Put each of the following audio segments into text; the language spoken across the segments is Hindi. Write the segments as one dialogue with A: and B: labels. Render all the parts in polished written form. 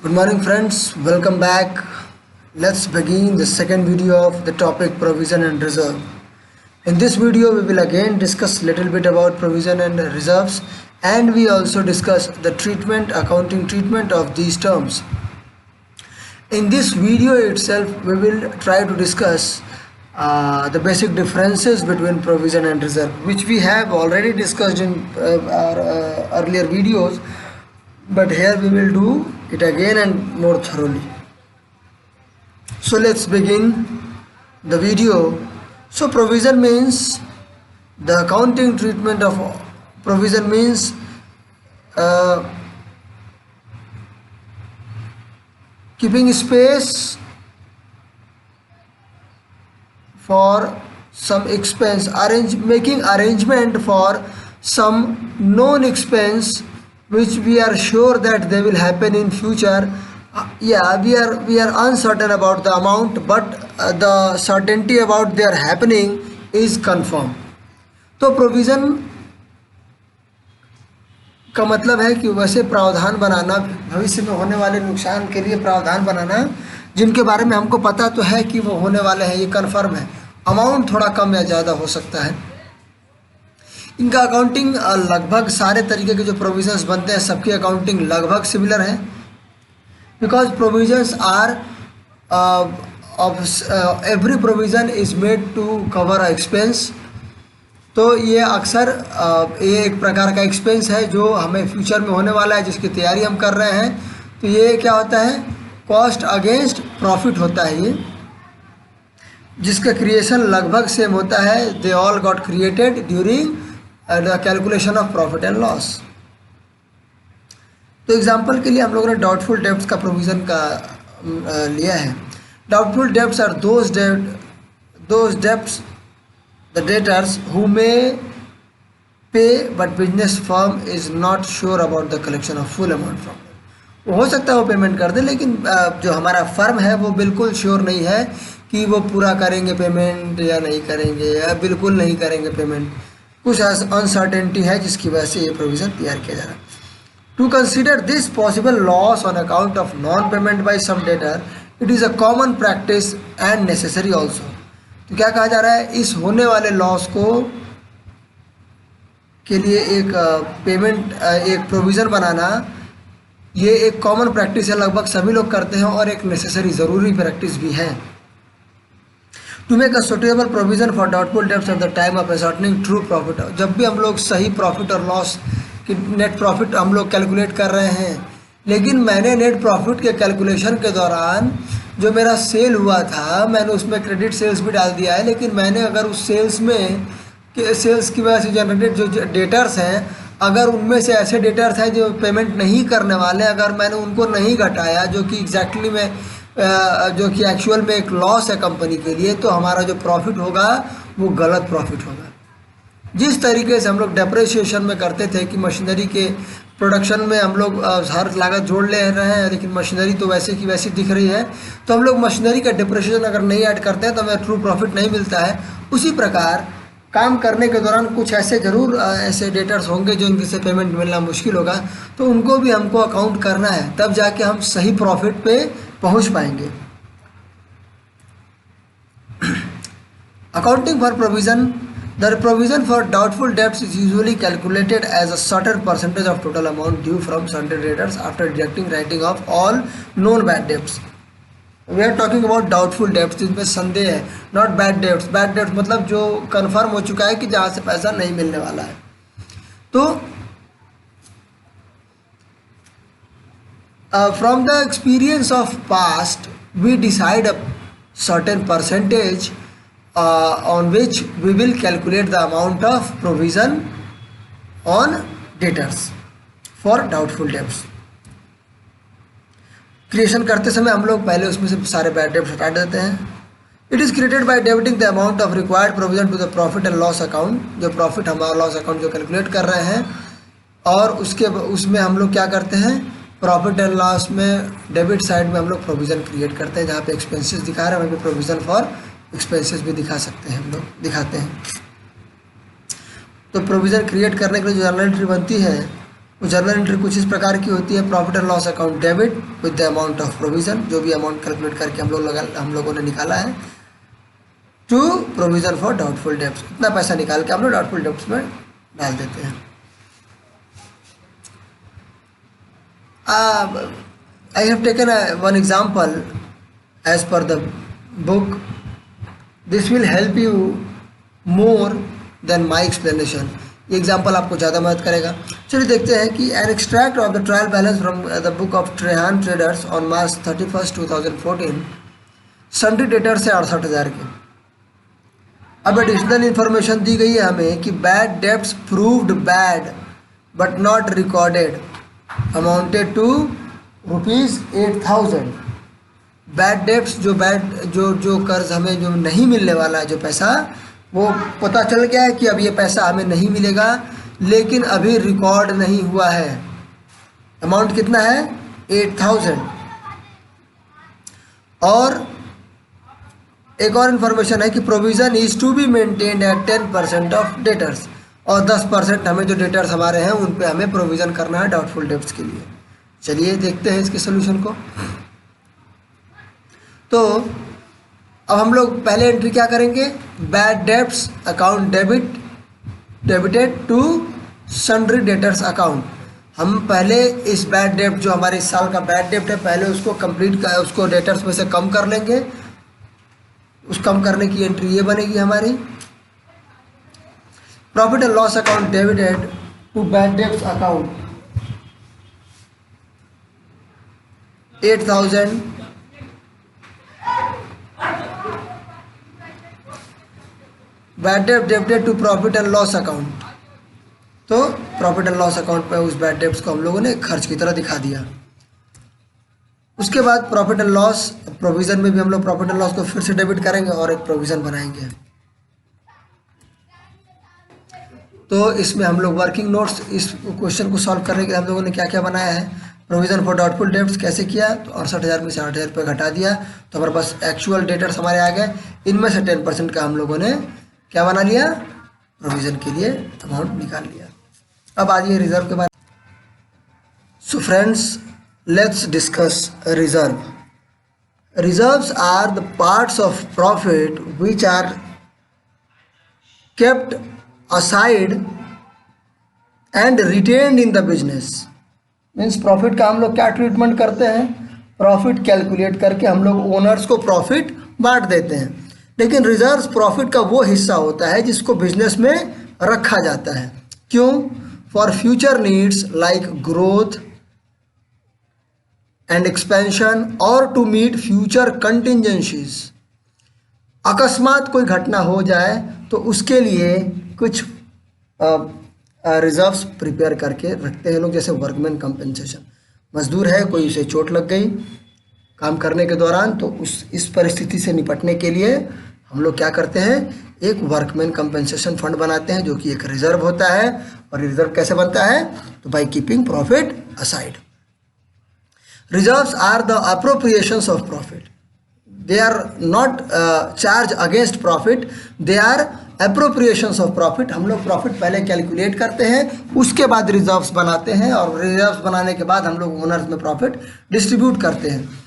A: Good morning, friends. Welcome back. Let's begin the second video of the topic provision and reserve. In this video, we will again discuss little bit about provision and reserves, and we also discuss the accounting treatment of these terms. In this video itself, we will try to discuss the basic differences between provision and reserve, which we have already discussed in our earlier videos, but here we will do it again and more thoroughly. So let's begin the video. So provision means the accounting treatment of provision means keeping space for some expense, making arrangement for some known expense which we are sure that they will happen in future. We are uncertain about the amount, but the certainty about their happening is confirmed. तो प्रोविज़न का मतलब है कि वैसे प्रावधान बनाना, भविष्य में होने वाले नुकसान के लिए प्रावधान बनाना जिनके बारे में हमको पता तो है कि वो होने वाले हैं, ये कन्फर्म है। अमाउंट थोड़ा कम या ज़्यादा हो सकता है। इनका अकाउंटिंग लगभग सारे तरीके के जो प्रोविजंस बनते हैं सबकी अकाउंटिंग लगभग सिमिलर है, because provisions are every provision is made to cover a expense. तो ये अक्सर ये एक प्रकार का एक्सपेंस है जो हमें फ्यूचर में होने वाला है, जिसकी तैयारी हम कर रहे हैं। तो ये क्या होता है, कॉस्ट अगेंस्ट प्रॉफिट होता है ये, जिसका क्रिएशन लगभग सेम होता है। They all got created during the calculation of profit and loss. तो एग्जांपल के लिए हम लोगों ने डाउटफुल डेब्ट्स का प्रोविज़न का लिया है। Doubtful debts are those debts the debtors who may pay but business firm is not sure about the collection of full amount from. हो सकता है वो पेमेंट कर दे, लेकिन जो हमारा फर्म है वो बिल्कुल श्योर नहीं है कि वो पूरा करेंगे पेमेंट या नहीं करेंगे, या बिल्कुल नहीं करेंगे पेमेंट। कुछ अनसर्टेनिटी है जिसकी वजह से ये प्रोविज़न तैयार किया जा रहा है। To consider this possible loss on account of non payment by some debtor, it is a common practice and necessary also. तो क्या कहा जा रहा है, इस होने वाले लॉस को के लिए एक एक प्रोविज़न बनाना ये एक कॉमन प्रैक्टिस है, लगभग सभी लोग करते हैं, और एक नेसेसरी ज़रूरी प्रैक्टिस भी है। To make a suitable provision for doubtful debts at the time of ascertaining true profit. जब भी हम लोग सही प्रॉफिट और लॉस की नेट प्रॉफिट हम लोग कैलकुलेट कर रहे हैं, लेकिन मैंने नेट प्रॉफिट के कैलकुलेशन के दौरान जो मेरा सेल हुआ था मैंने उसमें क्रेडिट सेल्स भी डाल दिया है, लेकिन मैंने अगर उस सेल्स की वजह से जनरेटेड जो डेटर्स हैं, अगर उनमें से ऐसे डेटर्स हैं जो पेमेंट नहीं करने वाले, अगर मैंने उनको नहीं घटाया जो कि एग्जैक्टली में जो कि एक्चुअल में एक लॉस है कंपनी के लिए, तो हमारा जो प्रॉफिट होगा वो गलत प्रॉफिट होगा। जिस तरीके से हम लोग डेप्रिसिएशन में करते थे कि मशीनरी के प्रोडक्शन में हम लोग हर लागत जोड़ ले रहे हैं, लेकिन मशीनरी तो वैसे की वैसी दिख रही है, तो हम लोग मशीनरी का डेप्रिसिएशन अगर नहीं ऐड करते हैं तो हमें ट्रू प्रॉफिट नहीं मिलता है। उसी प्रकार काम करने के दौरान कुछ ऐसे ज़रूर ऐसे डेटर्स होंगे जो इनके से पेमेंट मिलना मुश्किल होगा, तो उनको भी हमको अकाउंट करना है, तब जाके हम सही प्रॉफिट पे पहुंच पाएंगे। Accounting for provision, the provision for doubtful debts is usually calculated as a certain percentage of total amount due from certain debtors after deducting writing off all known bad debts. We are talking about doubtful debts, जिसमें संदेह है, not bad debts. Bad debts मतलब जो कन्फर्म हो चुका है कि जहाँ से पैसा नहीं मिलने वाला है। तो from the experience of past, we decide a certain percentage on which we will calculate the amount of provision on debtors for doubtful debts. Creation करते समय हम लोग पहले उसमें से सारे बैड डेब्ट्स हटा देते हैं। It is created by debiting the amount of required provision to the profit and loss account. जो प्रॉफिट हमारा लॉस अकाउंट जो कैलकुलेट कर रहे हैं, और उसमें हम लोग क्या करते हैं, प्रॉफिट एंड लॉस में डेबिट साइड में हम लोग प्रोविज़न क्रिएट करते हैं। जहाँ पे एक्सपेंसेस दिखा रहे हैं वहीं पे प्रोविज़न फॉर एक्सपेंसेस भी दिखा सकते हैं, हम लोग दिखाते हैं। तो प्रोविज़न क्रिएट करने के लिए जो जर्नल एंट्री बनती है वो जर्नल एंट्री कुछ इस प्रकार की होती है। Profit and loss account debit with the amount of provision, जो भी अमाउंट कैलकुलेट करके हम लोगों ने निकाला है, to provision for doubtful debts, इतना पैसा निकाल के हम लोग डाउटफुल डेब्ट्स में डाल देते हैं। I have taken one example as per the book, this will help you more than my explanation. ये एग्जाम्पल आपको ज़्यादा मदद करेगा। चलिए देखते हैं कि an extract of the trial balance from the book of Trehan traders on March 31, 2014। Sundry debtors है 68,000 के। अब एडिशनल इन्फॉर्मेशन दी गई है हमें कि bad debts proved bad but not recorded amounted to ₹8,000। Bad debts जो कर्ज हमें जो नहीं मिलने वाला है, जो पैसा, वो पता चल गया है कि अब ये पैसा हमें नहीं मिलेगा, लेकिन अभी रिकॉर्ड नहीं हुआ है। अमाउंट कितना है? 8,000। और एक और इन्फॉर्मेशन है कि provision is to be maintained at 10% of debtors, और 10% हमें जो डेटर्स हमारे हैं उन पे हमें प्रोविज़न करना है डाउटफुल डेब्ट्स के लिए। चलिए देखते हैं इसके सोल्यूशन को। तो अब हम लोग पहले एंट्री क्या करेंगे? Bad debts account debited to sundry debtors account. हम पहले इस बैड डेब्ट, जो हमारे इस साल का बैड डेब्ट है, पहले उसको उसको डेटर्स में से कम कर लेंगे। उस कम करने की एंट्री ये बनेगी हमारी, profit and loss account debited to bad debts account 8,000 bad डेब्ट debited to profit and loss account. तो प्रॉफिट एंड लॉस अकाउंट पे उस बैड डेब्ट्स को हम लोगों ने खर्च की तरह दिखा दिया। उसके बाद प्रॉफिट एंड लॉस प्रोविज़न में भी हम लोग प्रॉफिट एंड लॉस को फिर से डेबिट करेंगे और एक प्रोविज़न बनाएंगे। तो इसमें हम लोग वर्किंग नोट्स, इस क्वेश्चन को सॉल्व करने के लिए हम लोगों ने क्या क्या बनाया है। प्रोविज़न फॉर डाउटफुल डेब्ट्स कैसे किया? तो 68,000 में से 8,000 रुपये घटा दिया, तो हमारे पास एक्चुअल डेटर्स हमारे आ गए। इनमें से 10% का हम लोगों ने क्या बना लिया? प्रोविज़न के लिए अमाउंट निकाल लिया। अब आ जाइए रिजर्व के बारे में। So friends, let's discuss reserve. Reserves are the parts of profit which are kept aside and retained in the business. Means profit का हम लोग क्या ट्रीटमेंट करते हैं? प्रॉफिट कैलकुलेट करके हम लोग ओनर्स को प्रॉफिट बांट देते हैं। लेकिन रिजर्व्स प्रॉफिट का वो हिस्सा होता है जिसको बिजनेस में रखा जाता है। क्यों? For future needs like growth and expansion और टू मीट फ्यूचर कंटिंजेंसीज। अकस्मात कोई घटना हो जाए तो उसके लिए कुछ रिजर्व्स प्रिपेयर करके रखते हैं लोग, जैसे वर्कमैन कंपनसेशन। मजदूर है, कोई उसे चोट लग गई काम करने के दौरान, तो इस परिस्थिति से निपटने के लिए हम लोग क्या करते हैं? एक वर्कमैन कंपनसेशन फंड बनाते हैं, जो कि एक रिजर्व होता है। और रिजर्व कैसे बनता है? तो by keeping profit aside. Reserves are the appropriations of profit. They are not charge against profit. They are appropriations of profit. हम लोग प्रॉफिट पहले कैलकुलेट करते हैं, उसके बाद रिजर्व्स बनाते हैं, और रिजर्व्स बनाने के बाद हम लोग ओनर्स में प्रॉफिट डिस्ट्रीब्यूट करते हैं।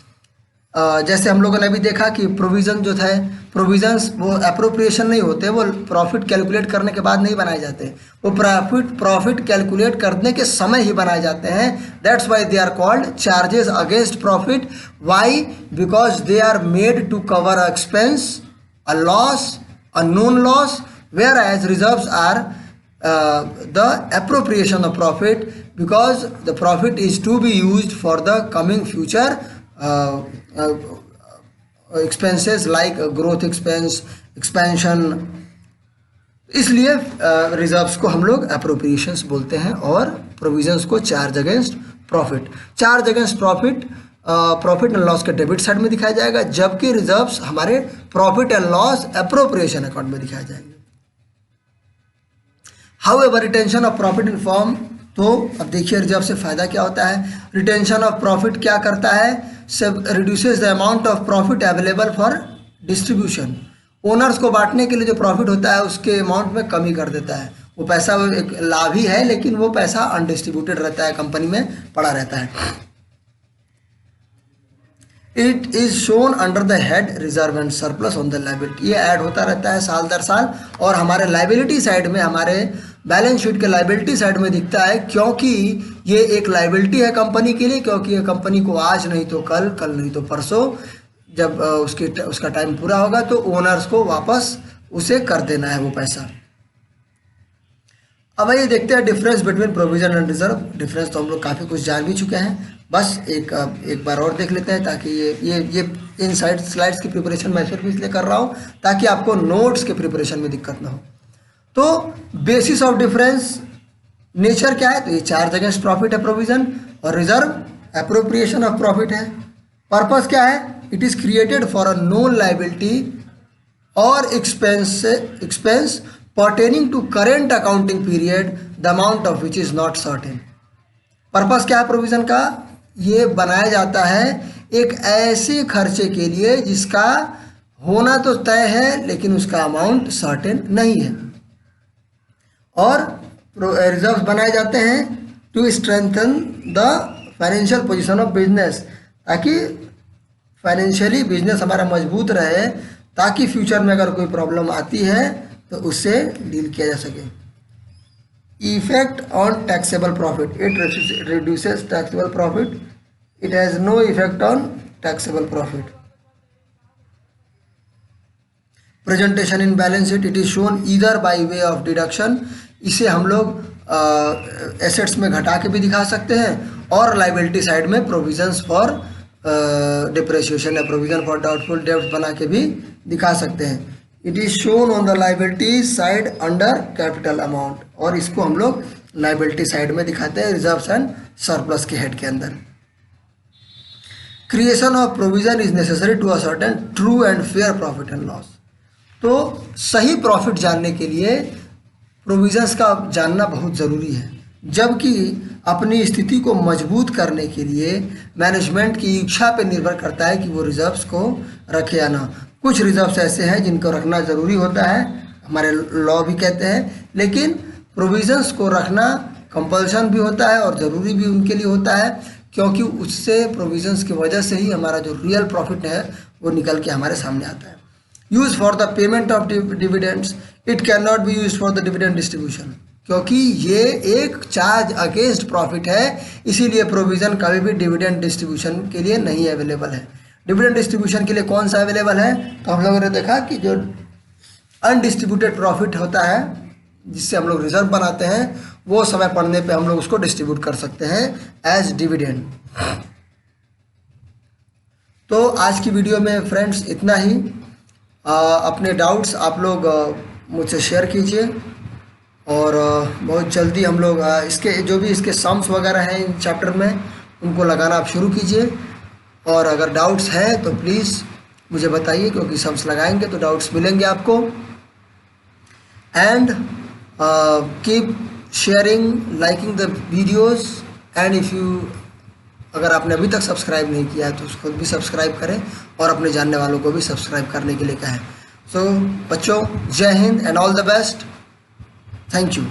A: जैसे हम लोगों ने अभी देखा कि प्रोविज़न जो था, प्रोविज़न्स वो अप्रोप्रिएशन नहीं होते, वो प्रॉफिट कैलकुलेट करने के बाद नहीं बनाए जाते, वो प्रॉफिट कैलकुलेट करने के समय ही बनाए जाते हैं। That's why they are called charges against profit. Why? Because they are made to cover a expense, a loss, a known loss, whereas reserves are the appropriation of profit, because the profit is to be used for the coming future expenses like growth expense, expansion। इसलिए रिजर्व्स को हम लोग अप्रोप्रिएशंस बोलते हैं और प्रोविजंस को charge against profit. Charge against profit profit and loss के डेबिट साइड में दिखाया जाएगा, जबकि रिजर्व्स हमारे profit and loss appropriation account में दिखाए जाएंगे। However retention of profit in form, तो अब देखिए रिजर्व से फ़ायदा क्या होता है। रिटेंशन ऑफ प्रॉफिट क्या करता है? सब reduces the amount of profit available for distribution. Owners को बांटने के लिए जो प्रॉफिट होता है उसके अमाउंट में कमी कर देता है। वो पैसा एक लाभ ही है, लेकिन वो पैसा अनडिस्ट्रीब्यूटेड रहता है, कंपनी में पड़ा रहता है। It is shown under the head reserve and surplus on the liability, ये ऐड होता रहता है साल दर साल, और हमारे लाइबिलिटी साइड में, हमारे बैलेंस शीट के लाइबिलिटी साइड में दिखता है, क्योंकि ये एक लाइबिलिटी है कंपनी के लिए, क्योंकि ये कंपनी को आज नहीं तो कल, कल नहीं तो परसों, जब उसका टाइम पूरा होगा तो ओनर्स को वापस उसे कर देना है वो पैसा। अब ये देखते हैं difference between provision and reserve. Difference तो हम लोग काफ़ी कुछ जान भी चुके हैं, बस एक बार और देख लेते हैं, ताकि ये इन स्लाइड्स की प्रिपरेशन मैं सिर्फ इसलिए कर रहा हूँ ताकि आपको नोट्स के प्रिपरेशन में दिक्कत ना हो। तो बेसिस ऑफ डिफरेंस, नेचर क्या है, तो ये चार्ज अगेंस्ट प्रॉफिट है प्रोविजन, और रिजर्व एप्रोप्रिएशन ऑफ प्रॉफिट है। पर्पस क्या है, it is created for a known liability और expense pertaining to current accounting period, the amount of which is not certain। Purpose क्या है प्रोविजन का, ये बनाया जाता है एक ऐसे खर्चे के लिए जिसका होना तो तय है लेकिन उसका अमाउंट सर्टेन नहीं है। और रिजर्व्स बनाए जाते हैं to strengthen the financial position of business, ताकि फाइनेंशियली बिजनेस हमारा मजबूत रहे, ताकि फ्यूचर में अगर कोई प्रॉब्लम आती है तो उससे डील किया जा सके। Effect on taxable profit, it reduces taxable profit, it has no effect on taxable profit. Presentation in balance sheet, it is shown either by way of deduction, इसे हम लोग एसेट्स में घटा के भी दिखा सकते हैं, और लाइबिलिटी साइड में प्रोविजंस फॉर डिप्रेशिएशन या प्रोविजन फॉर डाउटफुल डेब्ट बना के भी दिखा सकते हैं। It is shown on the liability side under capital amount, और इसको हम लोग लाइबिलिटी साइड में दिखाते हैं रिजर्व्स एंड सरप्लस के हेड के अंदर। Creation of provision is necessary to ascertain true and fair profit and loss, तो सही प्रॉफिट जानने के लिए प्रोविजंस का जानना बहुत ज़रूरी है, जबकि अपनी स्थिति को मजबूत करने के लिए मैनेजमेंट की इच्छा पर निर्भर करता है कि वो रिजर्व्स को रखे या ना। कुछ रिजर्व्स ऐसे हैं जिनको रखना ज़रूरी होता है, हमारे लॉ भी कहते हैं, लेकिन प्रोविजंस को रखना कंपल्सन भी होता है और ज़रूरी भी उनके लिए होता है, क्योंकि उससे प्रोविजंस की वजह से ही हमारा जो रियल प्रॉफिट है वो निकल के हमारे सामने आता है। Use for the payment of dividends, it can not be use for the dividend distribution, क्योंकि ये एक चार्ज अगेंस्ट प्रॉफिट है, इसीलिए प्रोविज़न कभी भी डिविडेंड डिस्ट्रीब्यूशन के लिए नहीं अवेलेबल है। डिविडेंड डिस्ट्रीब्यूशन के लिए कौन सा अवेलेबल है, तो हम लोगों ने देखा कि जो अनडिस्ट्रीब्यूटेड प्रॉफिट होता है, जिससे हम लोग रिजर्व बनाते हैं, वो समय पड़ने पे हम लोग उसको डिस्ट्रीब्यूट कर सकते हैं एज डिविडेंड। तो आज की वीडियो में फ्रेंड्स इतना ही। अपने डाउट्स आप लोग मुझसे शेयर कीजिए, और बहुत जल्दी हम लोग इसके जो भी इसके सम्स वगैरह हैं इन चैप्टर में, उनको लगाना आप शुरू कीजिए। और अगर डाउट्स हैं तो प्लीज़ मुझे बताइए, क्योंकि सम्स लगाएंगे तो डाउट्स मिलेंगे आपको। And keep sharing, liking the videos, and if you, अगर आपने अभी तक सब्सक्राइब नहीं किया है तो उसको भी सब्सक्राइब करें, और अपने जानने वालों को भी सब्सक्राइब करने के लिए कहें। सो बच्चों, जय Hind and all the best. Thank you.